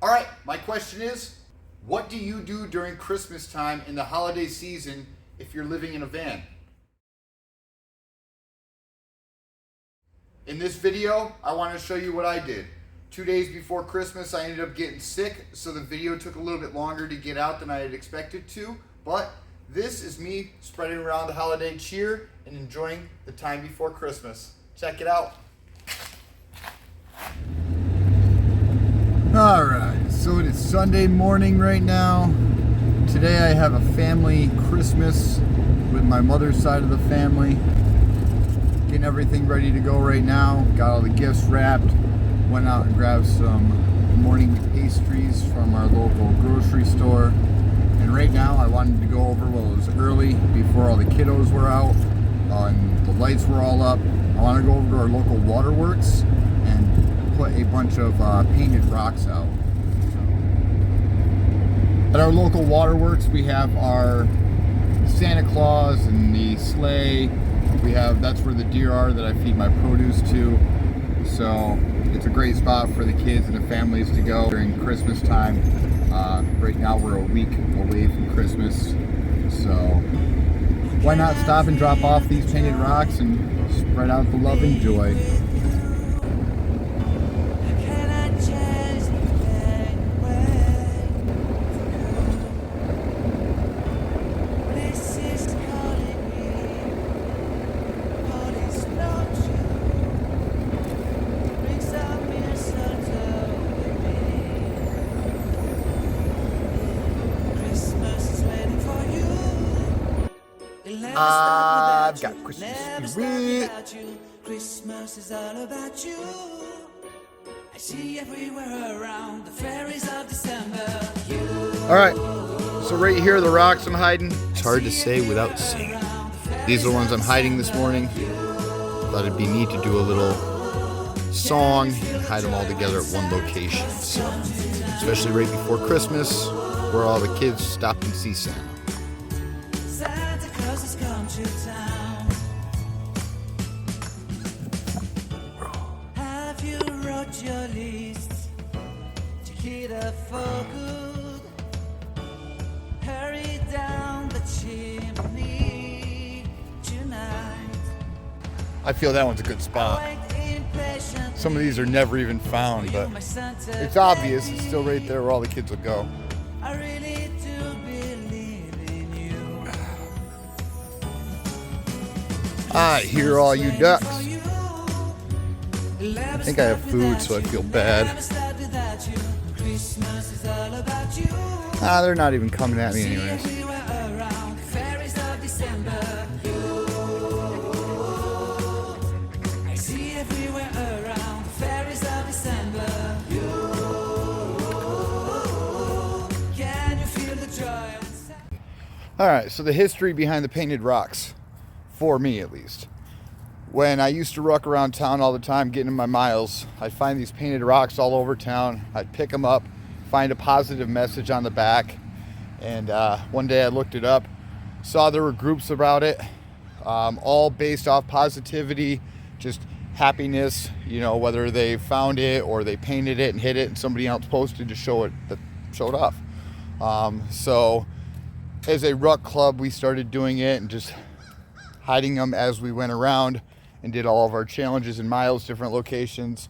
All right, my question is, what do you do during Christmas time in the holiday season if you're living in a van? In this video, I want to show you what I did. 2 days before Christmas, I ended up getting sick, so the video took a little bit longer to get out than I had expected to, but this is me spreading around the holiday cheer and enjoying the time before Christmas. Check it out. All right, so it is Sunday morning right now. Today I have a family Christmas with my mother's side of the family. Getting everything ready to go right now. Got all the gifts wrapped. Went out and grabbed some morning pastries from our local grocery store. And right now I wanted to go over, well, it was early before all the kiddos were out and the lights were all up. I want to go over to our local waterworks and put a bunch of painted rocks out. At our local waterworks, we have our Santa Claus and the sleigh. That's where the deer are that I feed my produce to. So it's a great spot for the kids and the families to go during Christmas time. Right now we're a week away from Christmas, so why not stop and drop off these painted rocks and spread out the love and joy. I've got Christmas spirit. Christmas is all about you. I see everywhere around the fairies of December. All right, so right here are the rocks I'm hiding. It's hard to say without seeing. These are the ones I'm hiding this morning. Thought it'd be neat to do a little song and hide them all together at one location. So, especially right before Christmas, where all the kids stop and see Santa. Santa Claus has come to town. Have you wrote your list to hit a for good? Hurry down the chimney tonight. I feel that one's a good spot. Some of these are never even found, but it's obvious. It's still right there where all the kids will go. I really do believe in you. I hear all you ducks. I think I have food, so I feel bad. They're not even coming at me anyways. Alright, so the history behind the painted rocks, for me at least. When I used to ruck around town all the time getting in my Mylz, I'd find these painted rocks all over town. I'd pick them up, find a positive message on the back, and one day I looked it up, saw there were groups about it, all based off positivity, just happiness, you know, whether they found it or they painted it and hid it and somebody else posted to show it, that showed off. So as a ruck club, we started doing it and just hiding them as we went around and did all of our challenges in Mylz, different locations.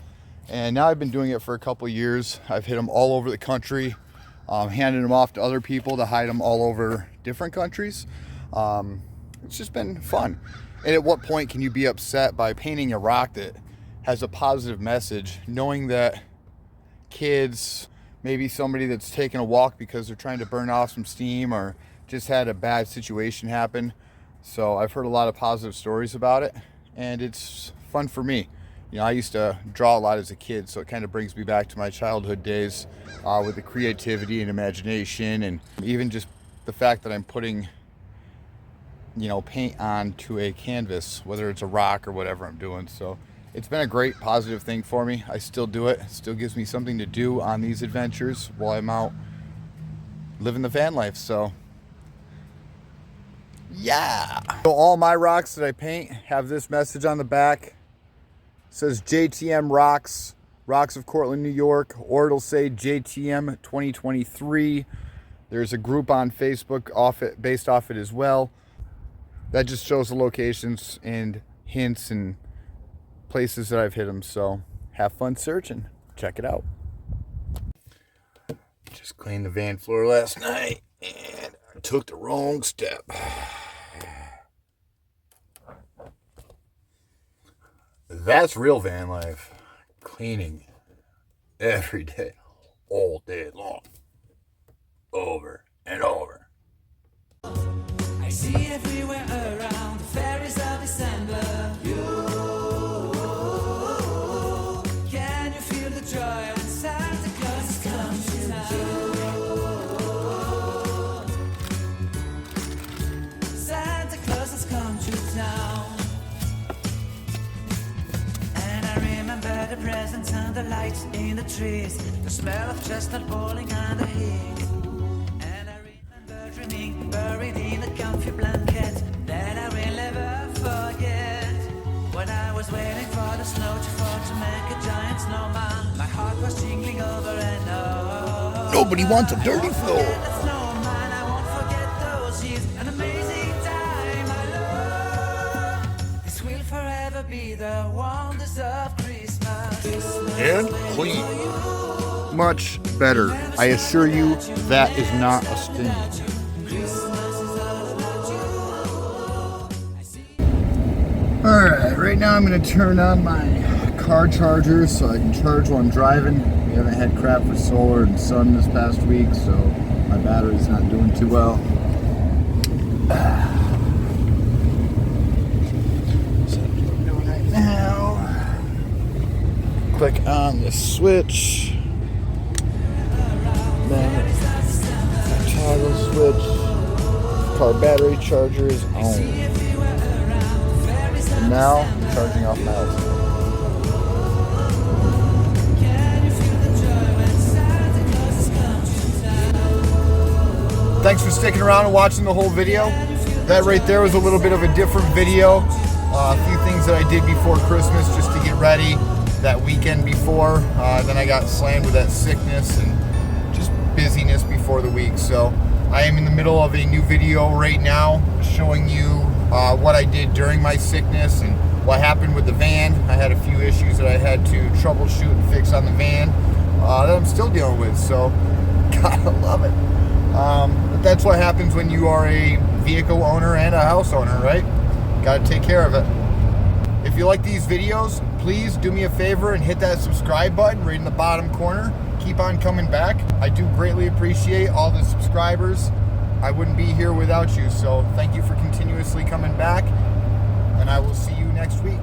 And now I've been doing it for a couple years. I've hit them all over the country, handing them off to other people to hide them all over different countries. It's just been fun. And at what point can you be upset by painting a rock that has a positive message, knowing that kids, maybe somebody that's taking a walk because they're trying to burn off some steam or just had a bad situation happen. So I've heard a lot of positive stories about it, and it's fun for me. You know, I used to draw a lot as a kid, so it kind of brings me back to my childhood days with the creativity and imagination, and even just the fact that I'm putting, you know, paint onto a canvas, whether it's a rock or whatever I'm doing. So it's been a great positive thing for me. I still do it. It still gives me something to do on these adventures while I'm out living the van life. So yeah. So all my rocks that I paint have this message on the back. It says JTM Rocks, Rocks of Cortland, New York, or it'll say JTM 2023. There's a group on Facebook based off it as well. That just shows the locations and hints and places that I've hit them. So have fun searching. Check it out. Just cleaned the van floor last night and I took the wrong step. That's real van life. Cleaning every day, all day long, over and over. I see everywhere around the fairies of December. Can you feel the joy when Santa Claus comes to town? Santa Claus has come to town. The presents and the lights in the trees, the smell of chestnut boiling on the heat. And I remember dreaming, buried in a comfy blanket that I will never forget. When I was waiting for the snow to fall to make a giant snowman, my heart was jingling over and over. Nobody wants a dirty floor. Snowman, I won't forget those years, an amazing time I love. This will forever be the wonders of Christmas. And clean. Much better. I assure you that is not a stain. Alright, right now I'm going to turn on my car charger so I can charge while I'm driving. We haven't had crap for solar and sun this past week, so my battery's not doing too well. So that's what I'm doing right now. Click on the switch, then toggle switch, car battery charger is on. And now I'm charging off Mylz. Thanks for sticking around and watching the whole video. That right there was a little bit of a different video. A few things that I did before Christmas just to get ready. That weekend before, then I got slammed with that sickness and just busyness before the week. So I am in the middle of a new video right now showing you what I did during my sickness and what happened with the van. I had a few issues that I had to troubleshoot and fix on the van that I'm still dealing with, so gotta love it. But that's what happens when you are a vehicle owner and a house owner, right? Gotta take care of it. If you like these videos, please do me a favor and hit that subscribe button right in the bottom corner. Keep on coming back. I do greatly appreciate all the subscribers. I wouldn't be here without you, so thank you for continuously coming back, and I will see you next week.